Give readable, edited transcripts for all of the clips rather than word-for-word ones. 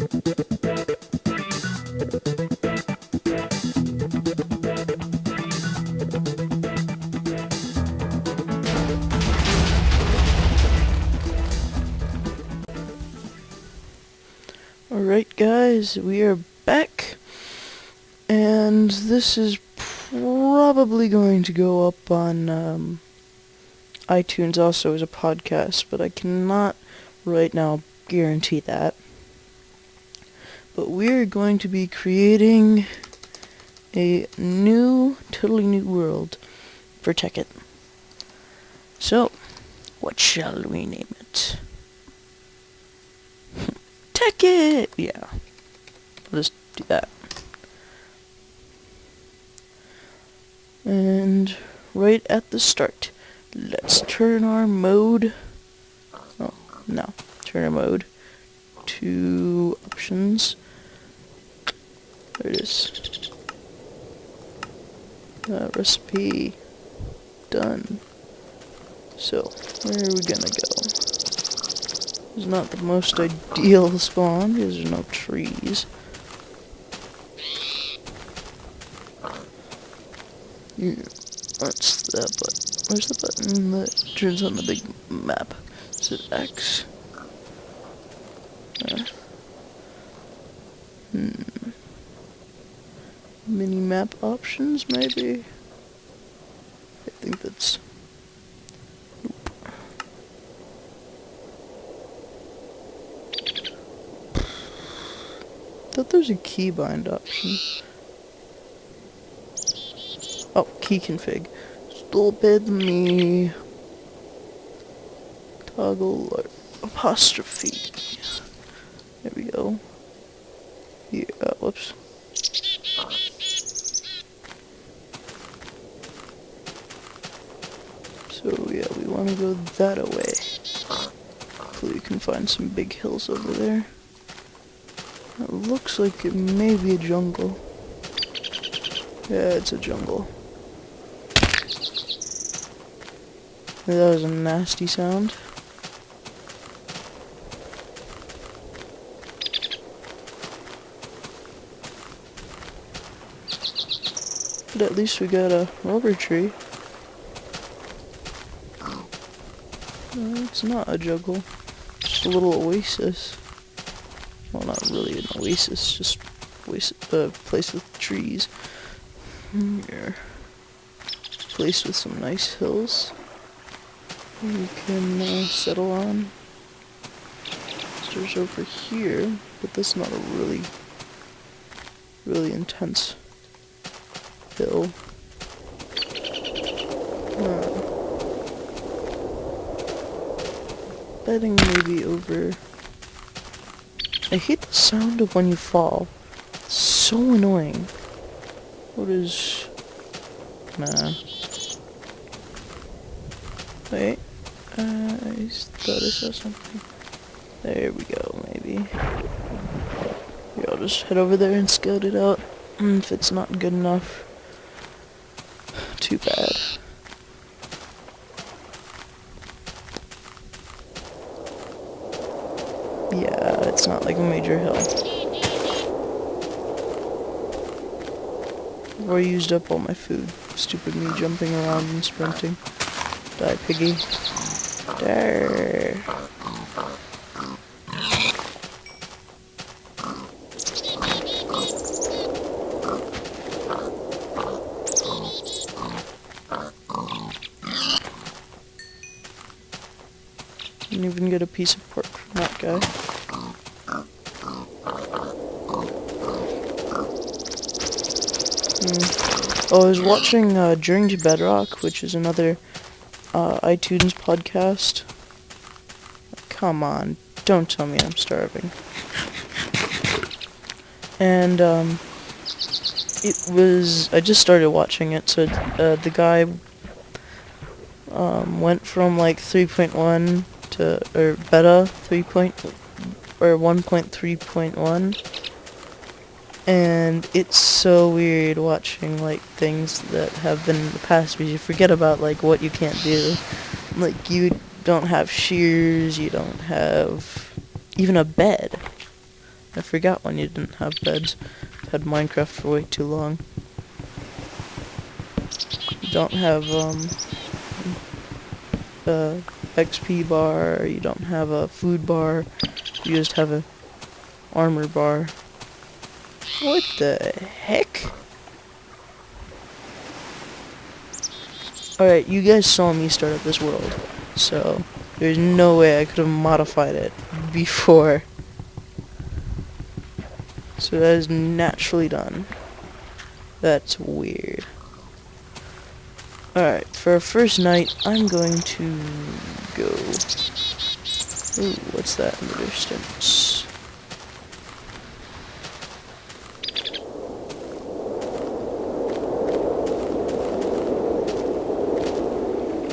Alright guys, we are back, and this is probably going to go up on iTunes also as a podcast, but I cannot right now guarantee that. But we're going to be creating a totally new world for Tekkit. So, what shall we name it? Tekkit! Yeah, I'll just do that. And right at the start, let's turn our mode. Turn our mode to options. There it is. Recipe done. So, where are we gonna go? It's not the most ideal spawn because there's no trees. Yeah, that's that button. Where's the button that turns on the big map? Is it X? Mini map options, maybe? I think that's... Nope. Thought there's a keybind option. Oh, key config. Stupid me. Toggle or apostrophe. There we go. Yeah, whoops. So yeah, we want to go that away. Hopefully we can find some big hills over there. It looks like it may be a jungle. Yeah, it's a jungle. That was a nasty sound. But at least we got a rubber tree. No, it's not a jungle. It's just a little oasis. Well, not really an oasis, just a place with trees. Here. Place with some nice hills we can settle on. So there's over here, but that's not a really intense hill. Betting maybe over... I hate the sound of when you fall. It's so annoying. What is... Nah. Wait. I thought I saw something. There we go, maybe. Yeah, I'll just head over there and scout it out. If it's not good enough, too bad. Yeah, it's not like a major hill. I used up all my food. Stupid me jumping around and sprinting. Die, piggy. There. Didn't even get a piece of pork from that guy. Oh, I was watching Journey to Bedrock, which is another iTunes podcast. Come on, don't tell me I'm starving. And I just started watching it, so the guy went from like 3.1 to, or beta 1.3.1. And it's so weird watching, like, things that have been in the past, because you forget about, like, what you can't do. Like, you don't have shears, you don't have even a bed. I forgot when you didn't have beds. I've had Minecraft for way too long. You don't have, a XP bar, you don't have a food bar, you just have a armor bar. What the heck? Alright, you guys saw me start up this world, so there's no way I could have modified it before. So that is naturally done. That's weird. Alright, for our first night, I'm going to go... Ooh, what's that in the distance?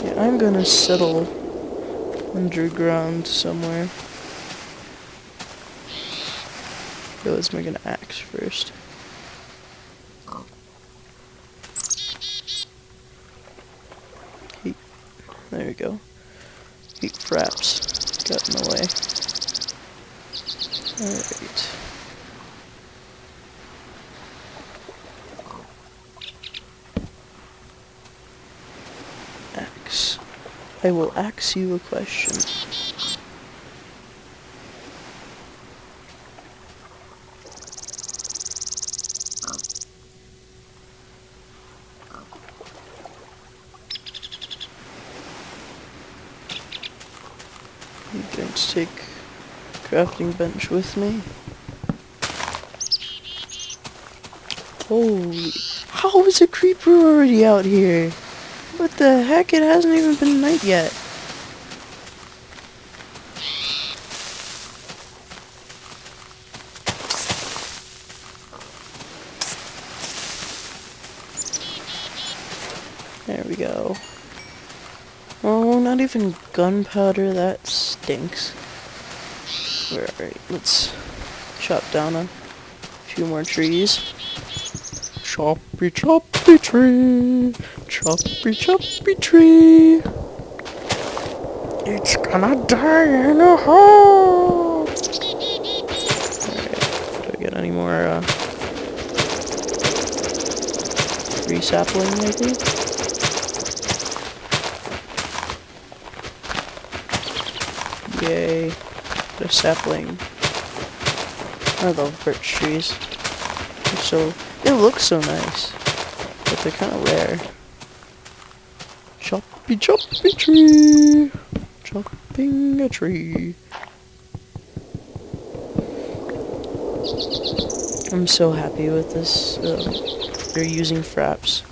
Yeah, I'm gonna settle underground somewhere. Okay, let's make an axe first. There we go. Heat fraps got in the way. Alright. Axe. I will ask you a question. I'm going to take crafting bench with me. Holy, how is a creeper already out here? What the heck? It hasn't even been night yet. There we go. Oh, not even gunpowder, that stinks. Alright, let's chop down a few more trees. Choppy, choppy tree. Choppy, choppy tree. It's gonna die in a hole. Alright, do I get any more, free sapling, maybe? Yay. Got a sapling. I love birch trees. They look so nice, but they're kind of rare. Choppy, choppy tree. Chopping a tree. I'm so happy with this. They're using fraps.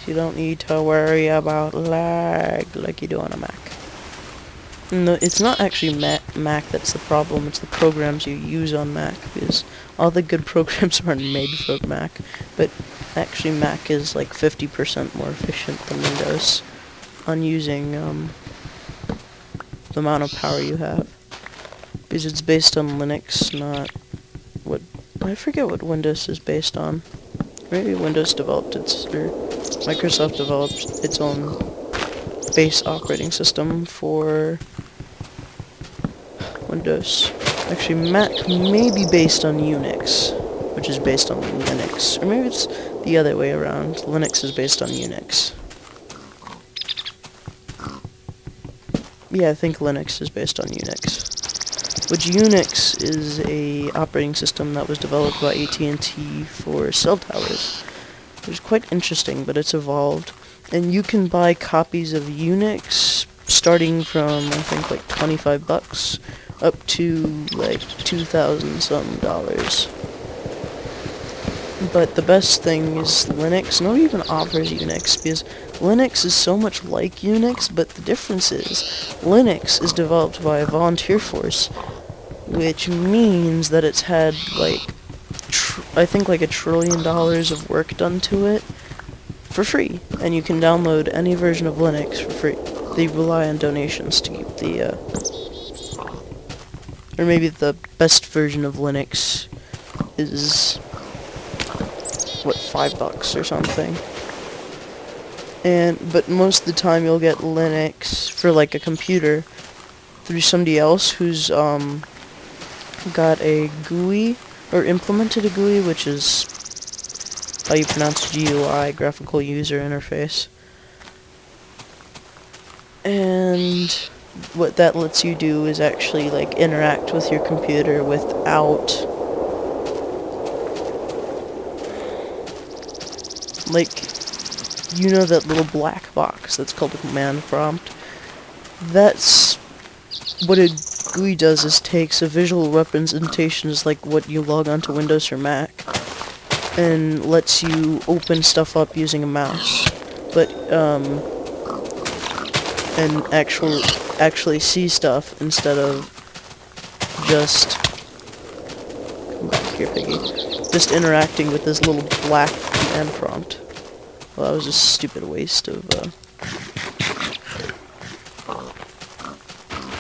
So you don't need to worry about lag like you do on a Mac. No, it's not actually Mac that's the problem, it's the programs you use on Mac, because all the good programs aren't made for Mac, but actually Mac is like 50% more efficient than Windows on using the amount of power you have, because it's based on Linux, not what, I forget what Windows is based on. Maybe Windows developed or Microsoft developed its own base operating system for Windows. Actually, Mac may be based on Unix, which is based on Linux. Or maybe it's the other way around. Linux is based on Unix. Yeah, I think Linux is based on Unix. Which Unix is a operating system that was developed by AT&T for cell towers. It was quite interesting, but it's evolved. And you can buy copies of Unix starting from, I think, like $25 up to like $2,000 some dollars. But the best thing is Linux. Nobody even offers Unix because Linux is so much like Unix, but the difference is Linux is developed by a volunteer force, which means that it's had like I think like $1 trillion of work done to it for free, and you can download any version of Linux for free. They rely on donations to keep the, or maybe the best version of Linux is, what, $5 or something. But most of the time you'll get Linux for like a computer through somebody else who's got a GUI, or implemented a GUI, which is how you pronounce GUI, graphical user interface. And what that lets you do is actually like interact with your computer without like, you know that little black box that's called a command prompt? That's what a GUI does, is takes a visual representation, is like what you log onto Windows or Mac, and lets you open stuff up using a mouse. But and actually see stuff instead of just, come back here, Piggy, just interacting with this little black command prompt. Well, that was a stupid waste of,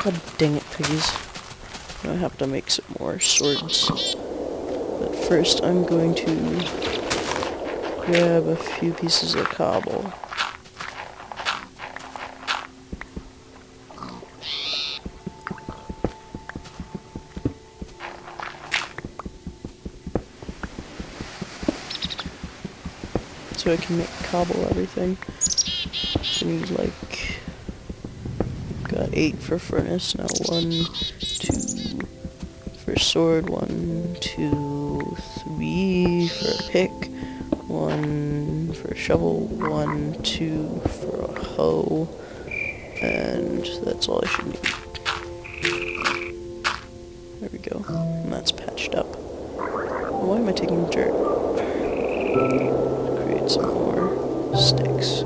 God dang it, Piggies. I have to make some more swords. But first I'm going to grab a few pieces of cobble. So I can make cobble everything. So I need like, got 8 for furnace, now 1, 2 for sword, 1, 2, 3 for a pick, 1 for a shovel, 1, 2 for a hoe, and that's all I should need. There we go, and that's patched up. Why am I taking dirt? Create some more sticks.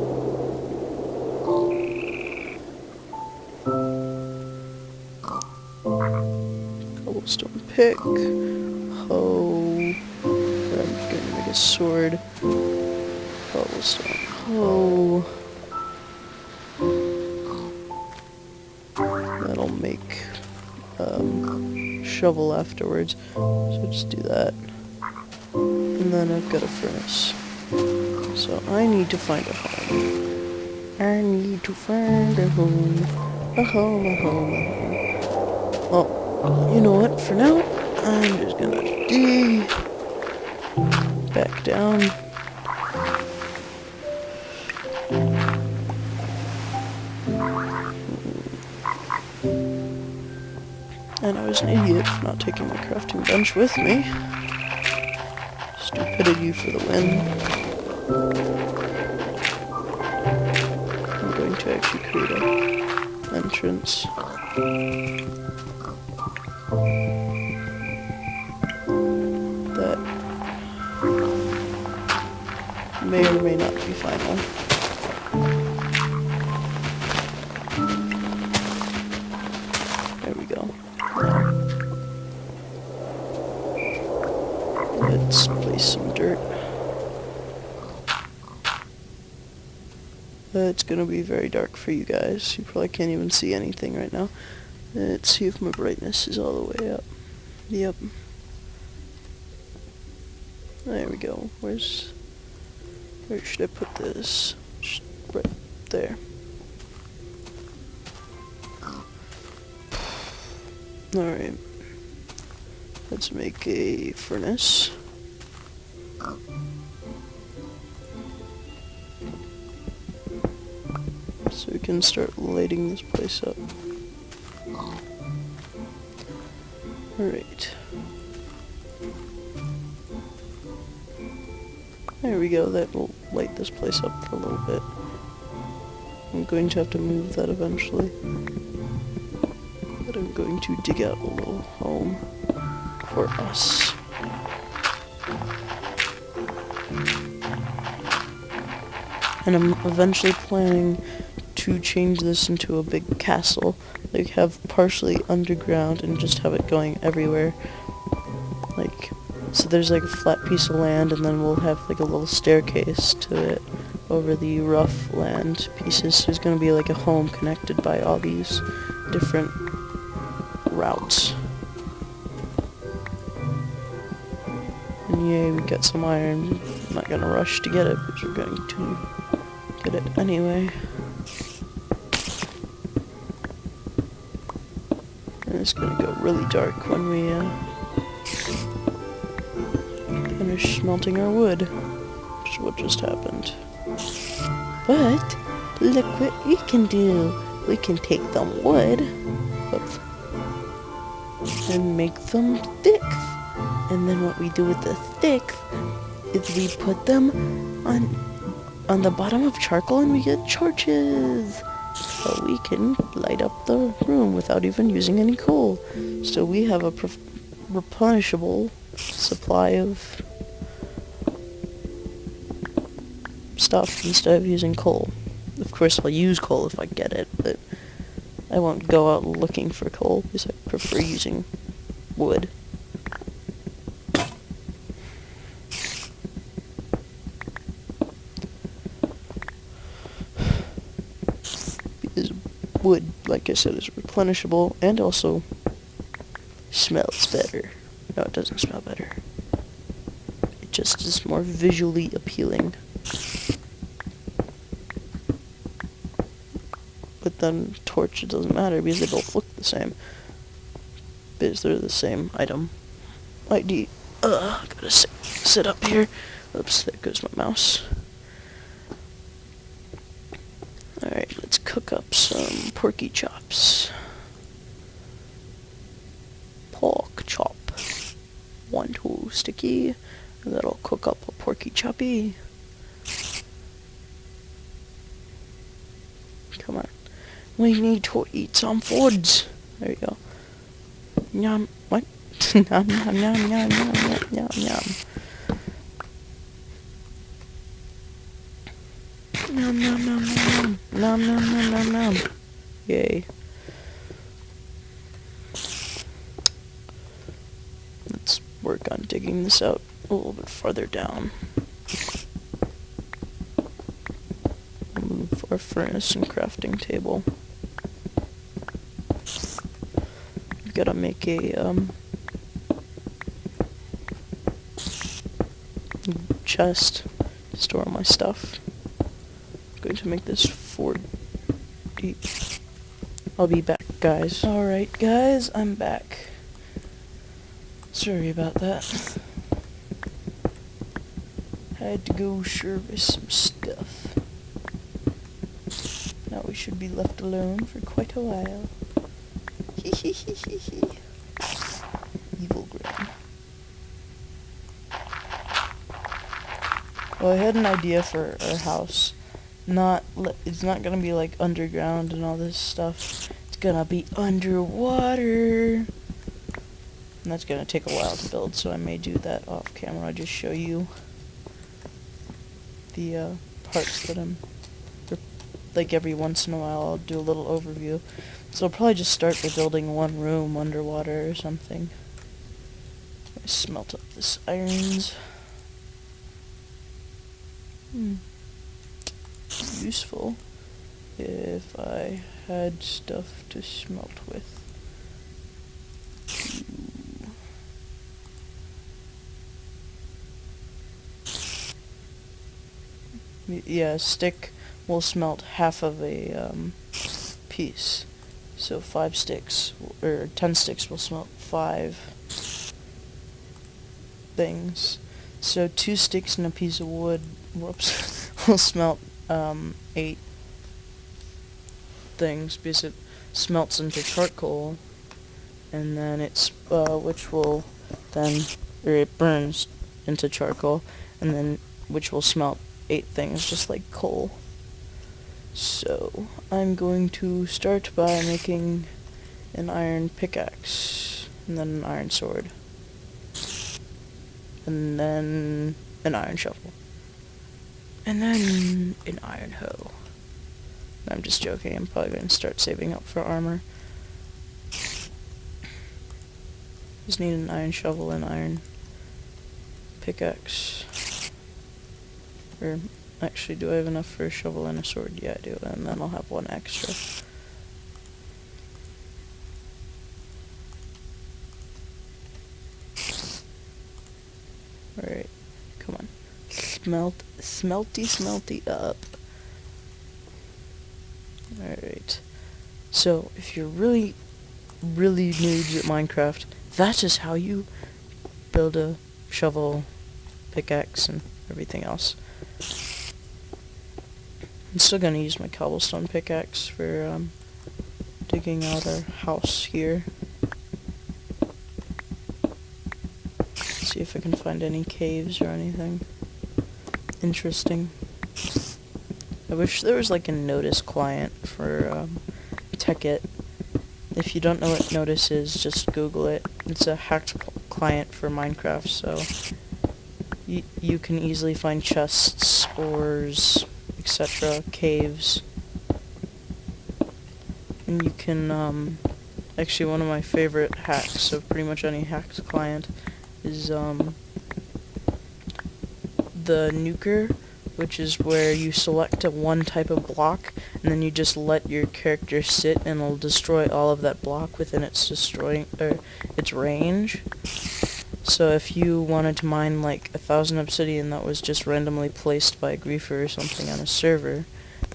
Cobblestone pick, hoe, I'm going to make a sword, cobblestone hoe, that'll make shovel afterwards, so just do that, and then I've got a furnace, so I need to find a home. I need to find a home, a home, a home, a home. Well, you know what, for now, I'm just gonna dig back down. And I was an idiot for not taking my crafting bench with me. Stupidity for the win. I'm going to actually create an entrance. That may or may not be final. There we go. Let's place some dirt. It's gonna be very dark for you guys. You probably can't even see anything right now. Let's see if my brightness is all the way up. Yep. There we go. Where should I put this? Just right there. Alright. Let's make a furnace. So we can start lighting this place up. Alright. There we go, that will light this place up for a little bit. I'm going to have to move that eventually. But I'm going to dig out a little home for us. And I'm eventually planning to change this into a big castle. Like, have partially underground and just have it going everywhere. Like, so there's like a flat piece of land, and then we'll have like a little staircase to it over the rough land pieces. So there's gonna be like a home connected by all these different routes. And yay, we got some iron. I'm not gonna rush to get it, but we're going to get it anyway. And it's gonna go really dark when we finish smelting our wood, which is what just happened. But look what we can do. We can take the wood, whoops, and make them sticks. And then what we do with the sticks is we put them on the bottom of charcoal and we get torches. So we can light up the room without even using any coal. So we have a replenishable supply of stuff instead of using coal. Of course I'll use coal if I get it, but I won't go out looking for coal because I prefer using wood. Because wood, like I said, is replenishable and also smells better. No, it doesn't smell better. It just is more visually appealing. But then torch, it doesn't matter because they both look the same. Because they're the same item. ID. Gotta sit up here. Oops, there goes my mouse. Alright, let's cook up some porky chops. Pork chop. 1, 2, sticky. And that'll cook up a porky choppy. Come on. We need to eat some foods. There you go. Yum. What? Nom nom nom nom nom nom nom. Nom nom nom nom nom nom nom nom nom. Yay. Let's work on digging this out a little bit farther down. Move our furnace and crafting table. I've gotta make a chest to store my stuff. I'm going to make this 4 deep. I'll be back, guys. Alright, guys, I'm back. Sorry about that. Had to go service some stuff. Now we should be left alone for quite a while. Evil grin. Well, I had an idea for our house. It's not gonna be like underground and all this stuff. It's gonna be underwater. And that's gonna take a while to build, so I may do that off camera. Just show you the parts that like every once in a while I'll do a little overview. So I'll probably just start by building one room underwater or something. I smelt up this irons. Useful if I had stuff to smelt with. Yeah, a stick will smelt half of a piece. So 5 sticks, or 10 sticks will smelt 5 things. So 2 sticks and a piece of wood, whoops, will smelt 8 things, because it smelts into charcoal, and then it's, which will then, or it burns into charcoal, and then, which will smelt 8 things, just like coal. So, I'm going to start by making an iron pickaxe, and then an iron sword, and then an iron shovel, and then an iron hoe. I'm just joking, I'm probably going to start saving up for armor. Just need an iron shovel and iron pickaxe. Or, actually, do I have enough for a shovel and a sword? Yeah, I do, and then I'll have 1 extra. Alright, come on. Smelty up. Alright. So, if you're really noobs at Minecraft, that is how you build a shovel pickaxe and everything else. I'm still gonna use my cobblestone pickaxe for digging out our house here. See if I can find any caves or anything interesting. I wish there was like a notice client for Tekkit. If you don't know what notice is, just Google it. It's a hacked client for Minecraft, so you can easily find chests, ores, etc., caves. And you can, actually one of my favorite hacks of pretty much any hacked client is, the nuker, which is where you select one type of block, and then you just let your character sit, and it'll destroy all of that block within its range. So if you wanted to mine like 1,000 obsidian that was just randomly placed by a griefer or something on a server,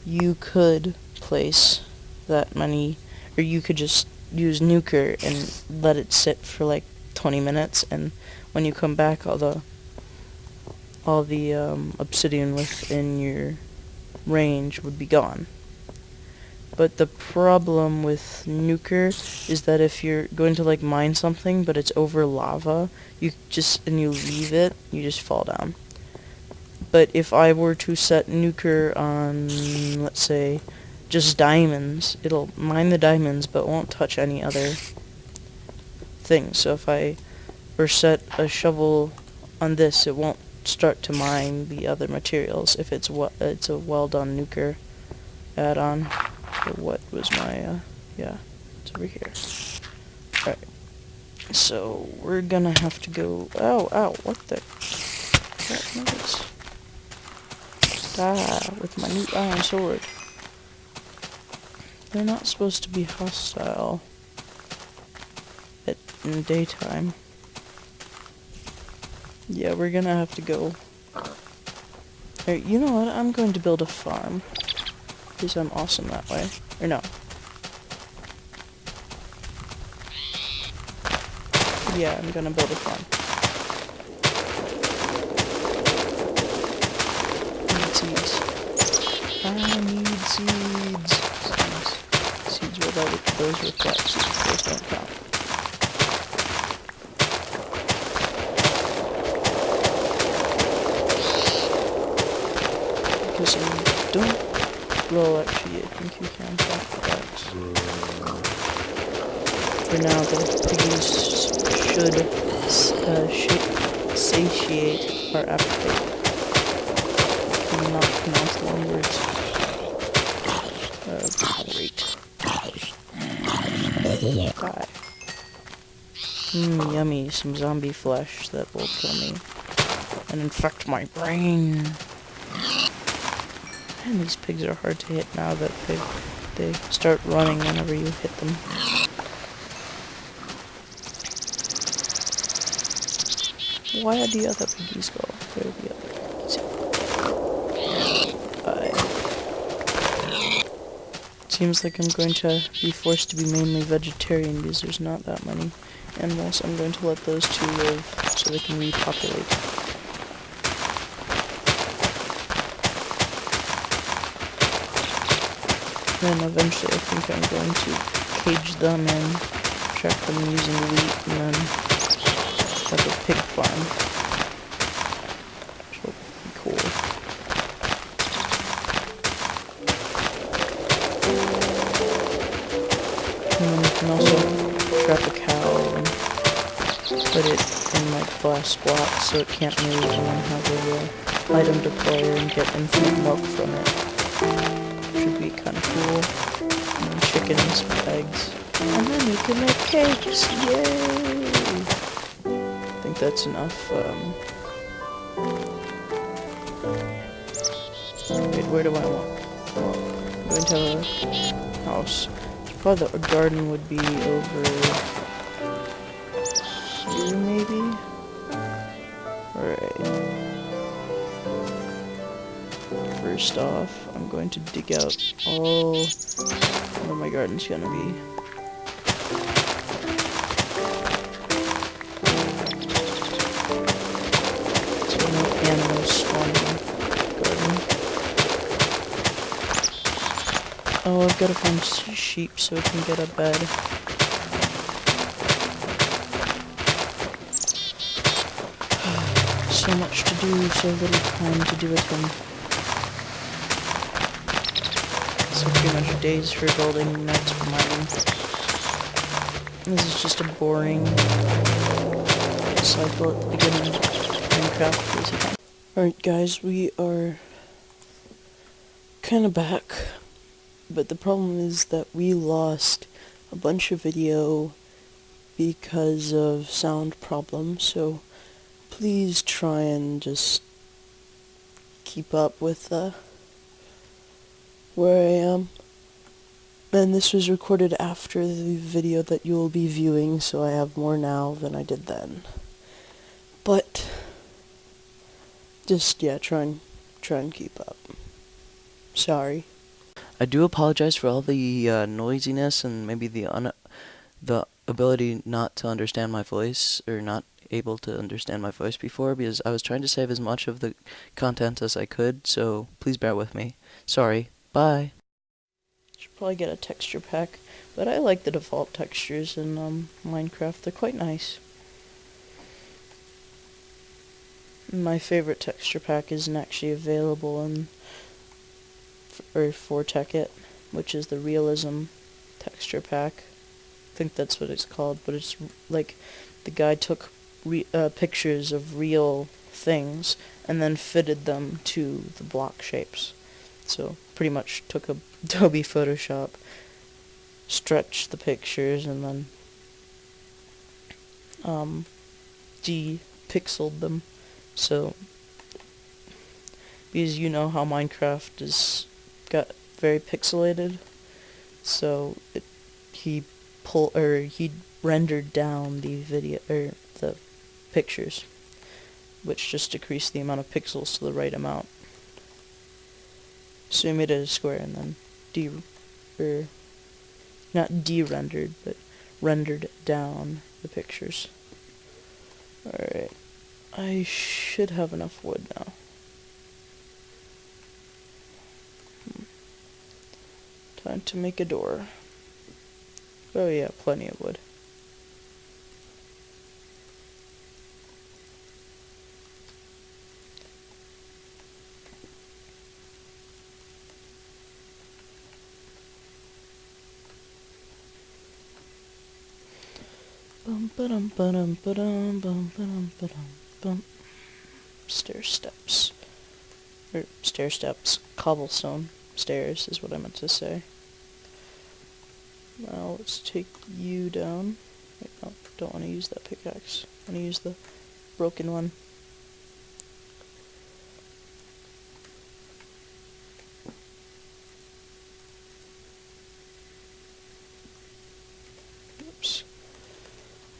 you could place that many, or you could just use nuker and let it sit for like 20 minutes, and when you come back, all the obsidian within your range would be gone. But the problem with nuker is that if you're going to like mine something but it's over lava, you leave it, you just fall down. But if I were to set nuker on, let's say, just diamonds, it'll mine the diamonds but won't touch any other thing. So if I were set a shovel on this, it won't start to mine the other materials if it's a well done nuker add-on. So what was my yeah, it's over here. Alright, so we're gonna have to go. Ow, what the crap noise? With my new iron sword. They're not supposed to be hostile in daytime. Yeah, we're gonna have to go. Alright, you know what? I'm going to build a farm. Because I'm awesome that way. Or no. Yeah, I'm gonna build a farm. I need seeds. Seeds without those with flat seeds. Those don't count. Because I don't. Well, actually, I think you can count that. For now, the piggies should satiate our appetite. I cannot pronounce long words. Great. Die. Yummy. Some zombie flesh that will kill me and infect my brain. Man, these pigs are hard to hit now that they start running whenever you hit them. Why are the other piggies go? Where are the other piggies? It seems like I'm going to be forced to be mainly vegetarian because there's not that many animals. I'm going to let those two live so they can repopulate. Then eventually I think I'm going to cage them and track them using wheat and then have a pig farm. Which will be cool. And then you can also trap a cow and put it in like glass blocks so it can't move, and then have a item deployer and get infinite milk from it. Should be kind of cool. And then chickens with eggs. And then you can make cakes! Yay! I think that's enough. Wait, where do I want? I'm going to have a house. Probably a garden would be over here, maybe? Alright. First off, I'm going to dig out all where my garden's gonna be. So animals spawning in the garden. Oh, I've got to find sheep so we can get a bed. So much to do, so little time to do it in. So pretty much days for building, nights for mining. This is just a boring cycle at the beginning of Minecraft, basically. Alright guys, we are kinda back, but the problem is that we lost a bunch of video because of sound problems, so please try and just keep up with where I am. And this was recorded after the video that you'll be viewing, so I have more now than I did then. But just try and keep up. Sorry. I do apologize for all the noisiness and maybe the ability not to understand my voice, or not able to understand my voice before, because I was trying to save as much of the content as I could, so please bear with me. Sorry. Bye. Should probably get a texture pack, but I like the default textures in Minecraft. They're quite nice. My favorite texture pack isn't actually available for Tekkit, which is the realism texture pack. I think that's what it's called, but it's like the guy took pictures of real things and then fitted them to the block shapes. So pretty much took Adobe Photoshop, stretched the pictures, and then de-pixeled them. So, because you know how Minecraft got very pixelated, so he rendered down the the pictures, which just decreased the amount of pixels to the right amount. So he made it a square and then not de-rendered, but rendered down the pictures. Alright, I should have enough wood now. Time to make a door. Oh yeah, plenty of wood. Bum ba-dum ba-dum ba-dum bum ba-dum ba-dum bum. Stair steps. Cobblestone stairs is what I meant to say. Now let's take you down. Wait, no, don't want to use that pickaxe. I want to use the broken one. Oops.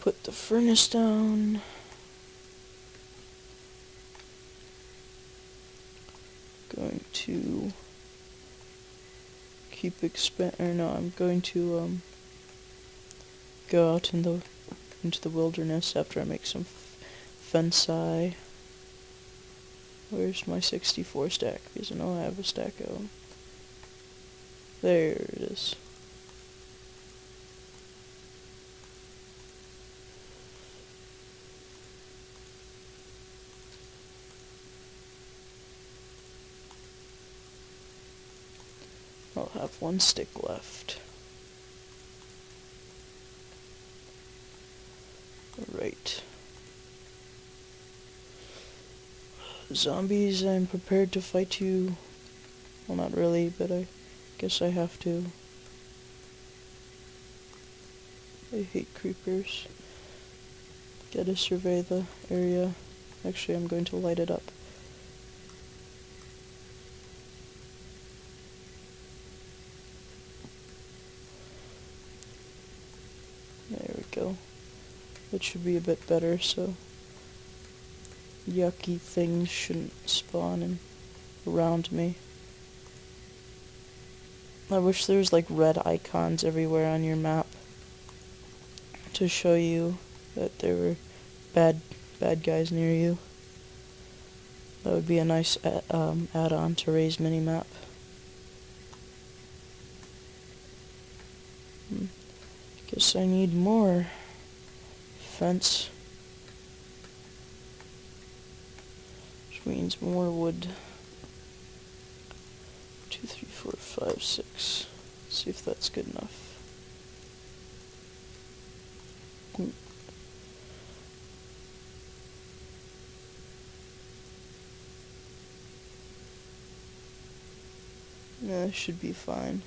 Put the furnace down. Going to keep I'm going to go out into the wilderness after I make some fence-eye. Where's my 64 stack? Because I know I have a stack of them. There it is. I'll have one stick left. Right. Zombies, I'm prepared to fight you. Well, not really, but I guess I have to. I hate creepers. Gotta survey the area. Actually, I'm going to light it up. There we go. It should be a bit better, so yucky things shouldn't spawn around me. I wish there was like red icons everywhere on your map to show you that there were bad guys near you. That would be a nice add-on to Ray's minimap. Guess I need more fence. Which means more wood. 2, 3, 4, 5, 6. Let's see if that's good enough. No, should be fine.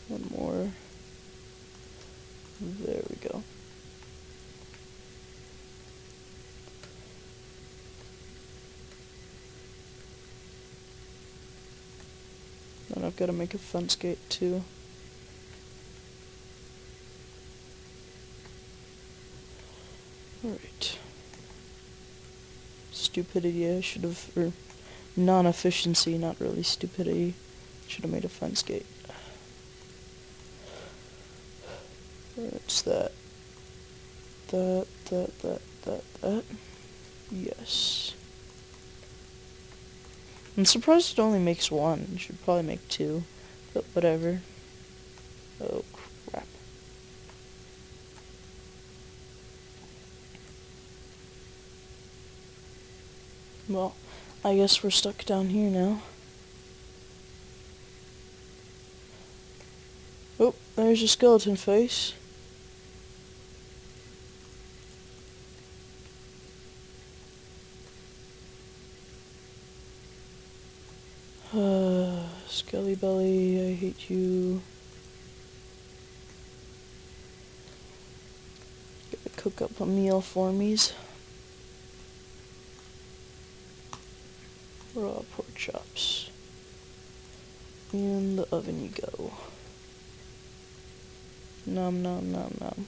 One more. There we go. Then I've got to make a fence gate too. Alright. Stupidity, I should have, or non-efficiency, not really stupidity. Should have made a fence gate. It's that. That. Yes. I'm surprised it only makes one. It should probably make two. But whatever. Oh, crap. Well, I guess we're stuck down here now. Oh, there's a skeleton face. Skelly Belly, I hate you. Gotta cook up a meal for me's. Raw pork chops. In the oven you go. Nom nom nom nom.